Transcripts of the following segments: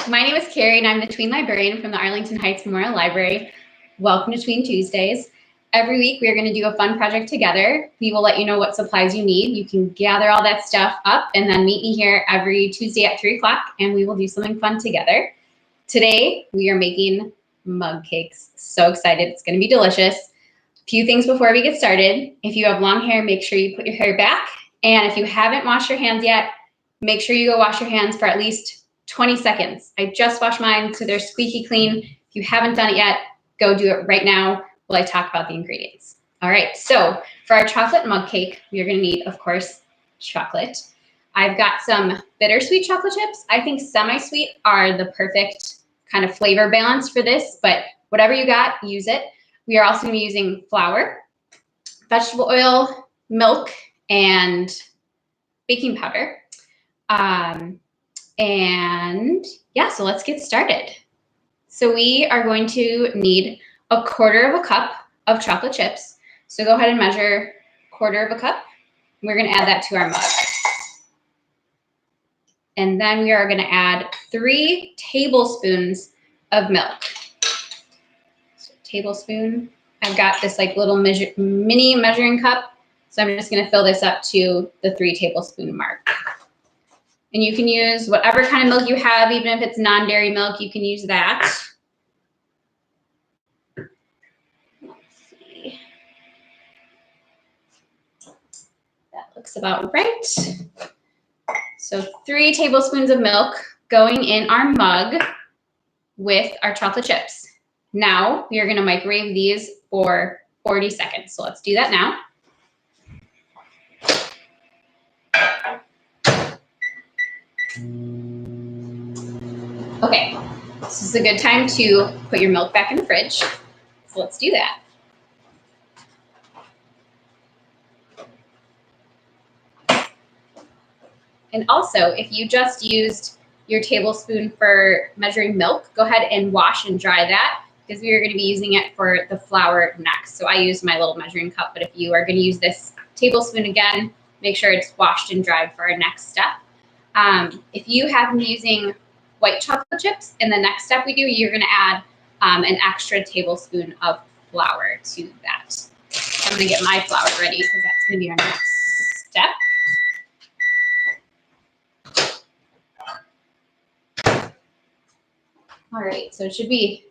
My name is Carrie, and I'm the Tween librarian from the Arlington Heights Memorial Library. Welcome to Tween Tuesdays. Every week, we are going to do a fun project together. We will let you know what supplies you need. You can gather all that stuff up and then meet me here every Tuesday at 3 o'clock, and we will do something fun together. Today, we are making mug cakes. So excited. It's going to be delicious. A few things before we get started. If you have long hair, make sure you put your hair back. And if you haven't washed your hands yet, make sure you go wash your hands for at least 20 seconds. I just washed mine, so they're squeaky clean. If you haven't done it yet, go do it right now while I talk about the ingredients. All right, so for our chocolate mug cake, we're gonna need, of course, chocolate. I've got some bittersweet chocolate chips. I think semi-sweet are the perfect kind of flavor balance for this, but whatever you got, use it. We are also gonna be using flour, vegetable oil, milk, and baking powder. And yeah, so let's get started. So we are going to need 1/4 cup of chocolate chips. So go ahead and measure 1/4 cup. We're going to add that to our mug. And then we are going to add 3 tablespoons of milk. So tablespoon. I've got this like little mini measuring cup. So I'm just going to fill this up to the 3 tablespoon mark. And you can use whatever kind of milk you have, even if it's non-dairy milk, you can use that. Let's see. That looks about right. So 3 tablespoons of milk going in our mug with our chocolate chips. Now we are going to microwave these for 40 seconds. So let's do that now. Okay, this is a good time to put your milk back in the fridge. So let's do that. And also, if you just used your tablespoon for measuring milk, go ahead and wash and dry that because we are going to be using it for the flour next. So I use my little measuring cup, but if you are going to use this tablespoon again, make sure it's washed and dried for our next step. If you have me using white chocolate chips, in the next step we do, you're going to add an extra tablespoon of flour to that. I'm going to get my flour ready because that's going to be our next step. All right, so it should be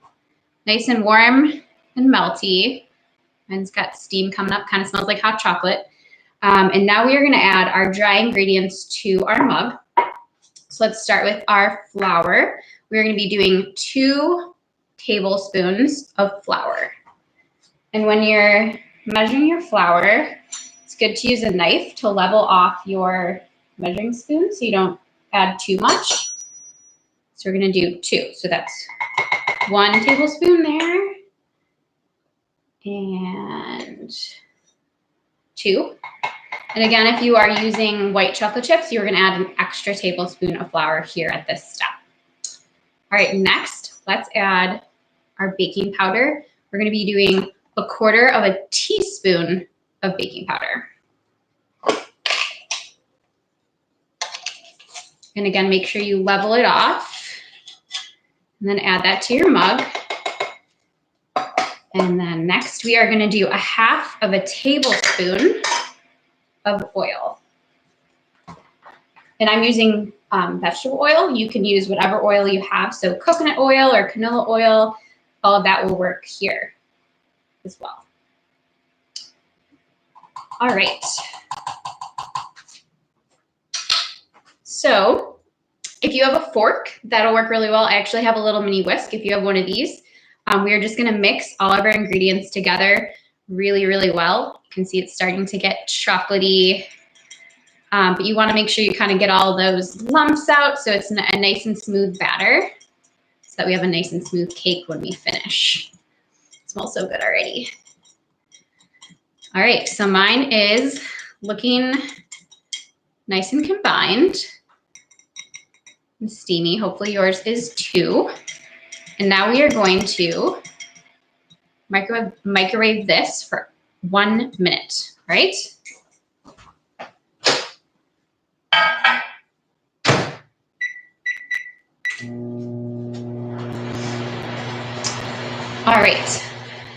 nice and warm and melty. Mine's got steam coming up, kind of smells like hot chocolate. And now we are going to add our dry ingredients to our mug. So let's start with our flour. We're going to be doing 2 tablespoons of flour. And when you're measuring your flour, it's good to use a knife to level off your measuring spoon so you don't add too much. So we're going to do 2. So that's 1 tablespoon there and 2. And again, if you are using white chocolate chips, you're going to add an extra tablespoon of flour here at this step. All right, next, let's add our baking powder. We're going to be doing 1/4 teaspoon of baking powder. And again, make sure you level it off and then add that to your mug. And then next, we are going to do 1/2 tablespoon of oil. And I'm using vegetable oil. You can use whatever oil you have. So coconut oil or canola oil, all of that will work here as well. All right. So if you have a fork, that'll work really well. I actually have a little mini whisk if you have one of these. We are just going to mix all of our ingredients together really, really well. You can see it's starting to get chocolatey, but you want to make sure you kind of get all those lumps out so it's a nice and smooth batter so that we have a nice and smooth cake when we finish. It smells so good already. All right, so mine is looking nice and combined and steamy. Hopefully yours is too. And now we are going to microwave this for 1 minute, right? All right,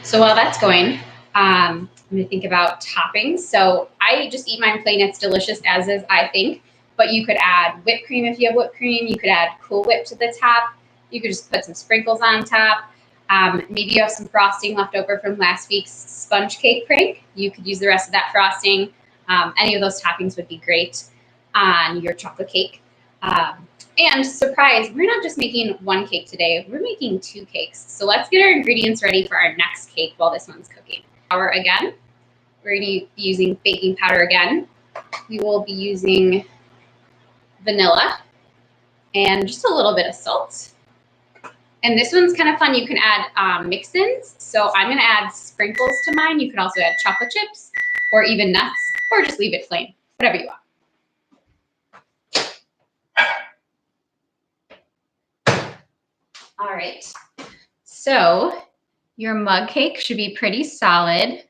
so while that's going, I'm gonna think about toppings. So I just eat mine plain. It's delicious as is, I think, but you could add whipped cream if you have whipped cream. You could add Cool Whip to the top. You could just put some sprinkles on top. Maybe you have some frosting left over from last week's sponge cake prank. You could use the rest of that frosting. Any of those toppings would be great on your chocolate cake. And surprise, we're not just making one cake today, we're making 2 cakes. So let's get our ingredients ready for our next cake while this one's cooking. Flour again. We're going to be using baking powder again. We will be using vanilla and just a little bit of salt. And this one's kind of fun. You can add mix-ins. So I'm going to add sprinkles to mine. You can also add chocolate chips or even nuts, or just leave it plain, whatever you want. All right, so your mug cake should be pretty solid,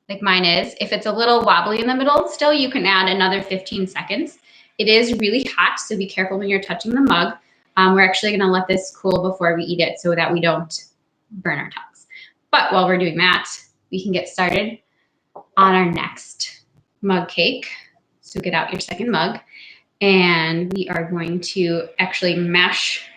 like mine is. If it's a little wobbly in the middle still, you can add another 15 seconds. It is really hot, so be careful when you're touching the mug. We're actually gonna let this cool before we eat it so that we don't burn our tongues. But while we're doing that, we can get started on our next mug cake. So get out your second mug, and we are going to actually mash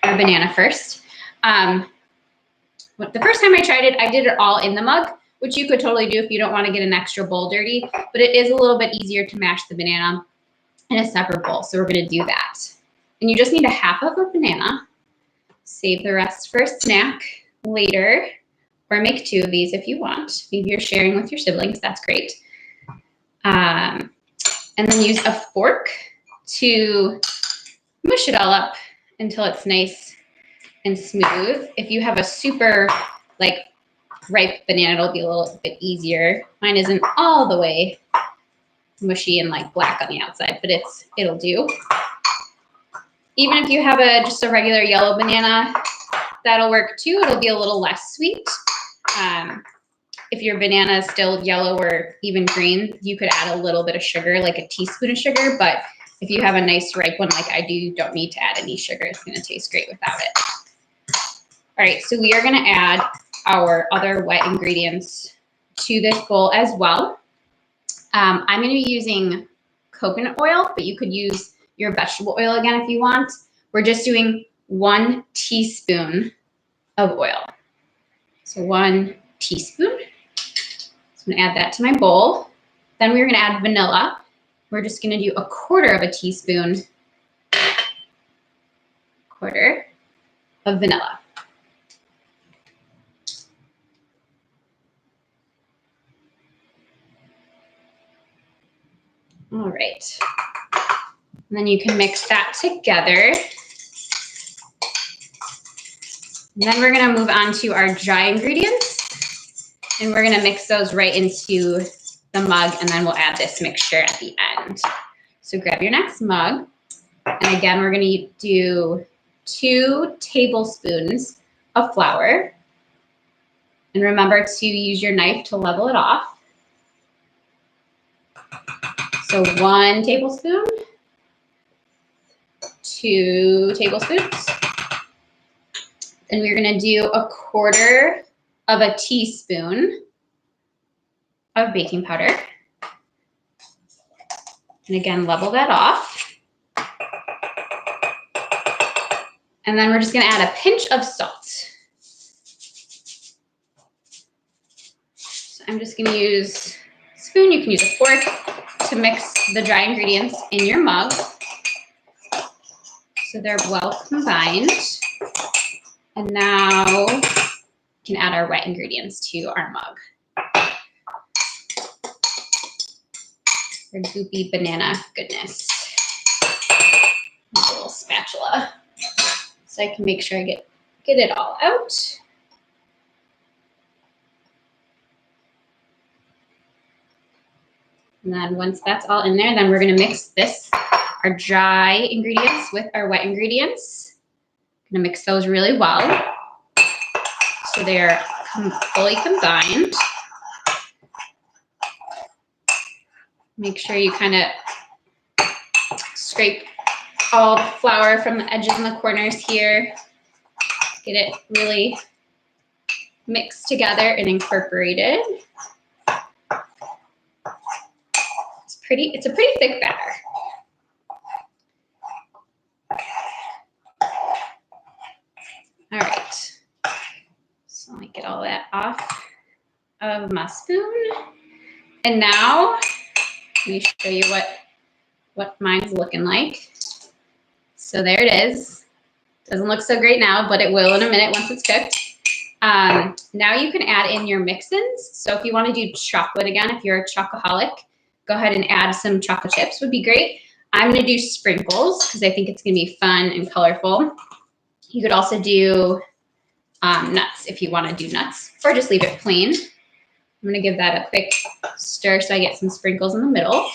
our banana first. The first time I tried it, I did it all in the mug, which you could totally do if you don't want to get an extra bowl dirty, but it is a little bit easier to mash the banana in a separate bowl. So we're going to do that. And you just need a half of a banana. Save the rest for a snack later, or make 2 of these if you want. Maybe you're sharing with your siblings, that's great. And then use a fork to mush it all up until it's nice and smooth. If you have a super ripe banana, it'll be a little bit easier. Mine isn't all the way mushy and black on the outside, but it'll do. Even if you have just a regular yellow banana, that'll work too. It'll be a little less sweet. If your banana is still yellow or even green, you could add a little bit of sugar, like a teaspoon of sugar. But if you have a nice ripe one like I do, you don't need to add any sugar. It's going to taste great without it. All right, so we are going to add our other wet ingredients to this bowl as well. I'm going to be using coconut oil, but you could use your vegetable oil again if you want. We're just doing 1 teaspoon of oil. So 1 teaspoon. So I'm going to add that to my bowl. Then we're going to add vanilla. We're just going to do 1/4 of a teaspoon, of vanilla. All right. And then you can mix that together. And then we're going to move on to our dry ingredients. And we're going to mix those right into the mug, and then we'll add this mixture at the end. So grab your next mug. And again, we're going to do 2 tablespoons of flour. And remember to use your knife to level it off. So 1 tablespoon, 2 tablespoons. And we're going to do 1/4 of a teaspoon of baking powder. And again, level that off. And then we're just going to add a pinch of salt. So I'm just going to use a spoon. You can use a fork to mix the dry ingredients in your mug so they're well combined. And now we can add our wet ingredients to our mug. Our goopy banana goodness. A little spatula so I can make sure I get it all out. And then once that's all in there, then we're going to mix our dry ingredients with our wet ingredients. I'm going to mix those really well so they're fully combined. Make sure you kind of scrape all the flour from the edges and the corners here. Get it really mixed together and incorporated. It's a pretty thick batter. All right, so let me get all that off of my spoon. And now, let me show you what mine's looking like. So there it is. Doesn't look so great now, but it will in a minute once it's cooked. Now you can add in your mix-ins. So if you want to do chocolate again, if you're a chocoholic, go ahead and add some chocolate chips would be great. I'm going to do sprinkles because I think it's going to be fun and colorful. You could also do nuts if you want to do nuts, or just leave it plain. I'm going to give that a quick stir so I get some sprinkles in the middle.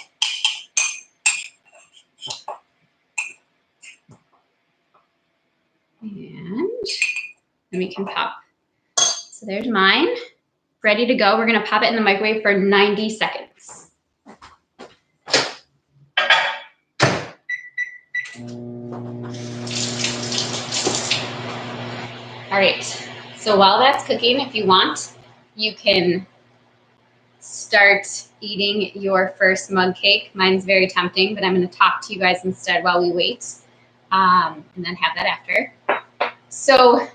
And then we can pop. So there's mine, ready to go. We're going to pop it in the microwave for 90 seconds. All right, so while that's cooking, if you want, you can start eating your first mug cake. Mine's very tempting, but I'm going to talk to you guys instead while we wait, and then have that after. So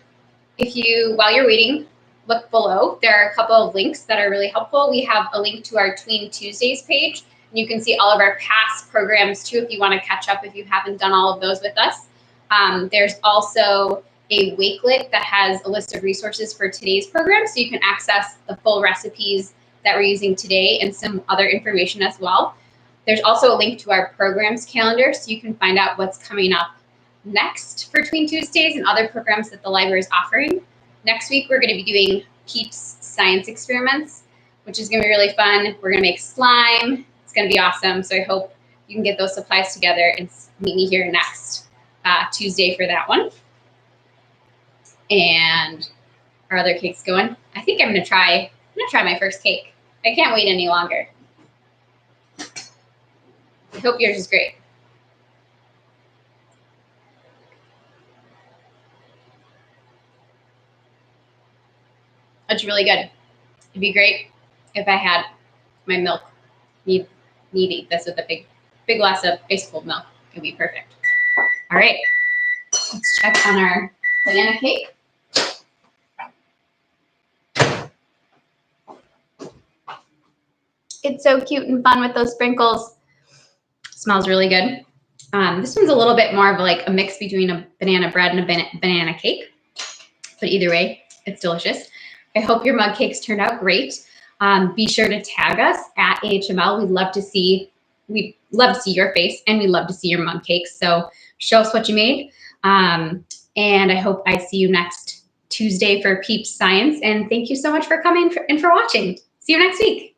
while you're waiting, look below. There are a couple of links that are really helpful. We have a link to our Tween Tuesdays page, and you can see all of our past programs too if you want to catch up if you haven't done all of those with us. There's also a Wakelet that has a list of resources for today's program, so you can access the full recipes that we're using today and some other information as well. There's also a link to our programs calendar, so you can find out what's coming up next for Tween Tuesdays and other programs that the library is offering. Next week, we're going to be doing Peeps science experiments, which is going to be really fun. We're going to make slime. It's going to be awesome. So I hope you can get those supplies together and meet me here next Tuesday for that one. And our other cake's going. I think I'm going to try my first cake. I can't wait any longer. I hope yours is great. It's really good. It'd be great if I had my milk. Need to eat this with a big glass of ice cold milk. It'd be perfect. All right, let's check on our banana cake. It's so cute and fun with those sprinkles. Smells really good. This one's a little bit more of like a mix between a banana bread and a banana cake, but either way, it's delicious. I hope your mug cakes turned out great. Be sure to tag us at AHML. We'd love to see your face, and we'd love to see your mug cakes. So show us what you made. And I hope I see you next Tuesday for Peeps Science. And thank you so much for coming and for watching. See you next week.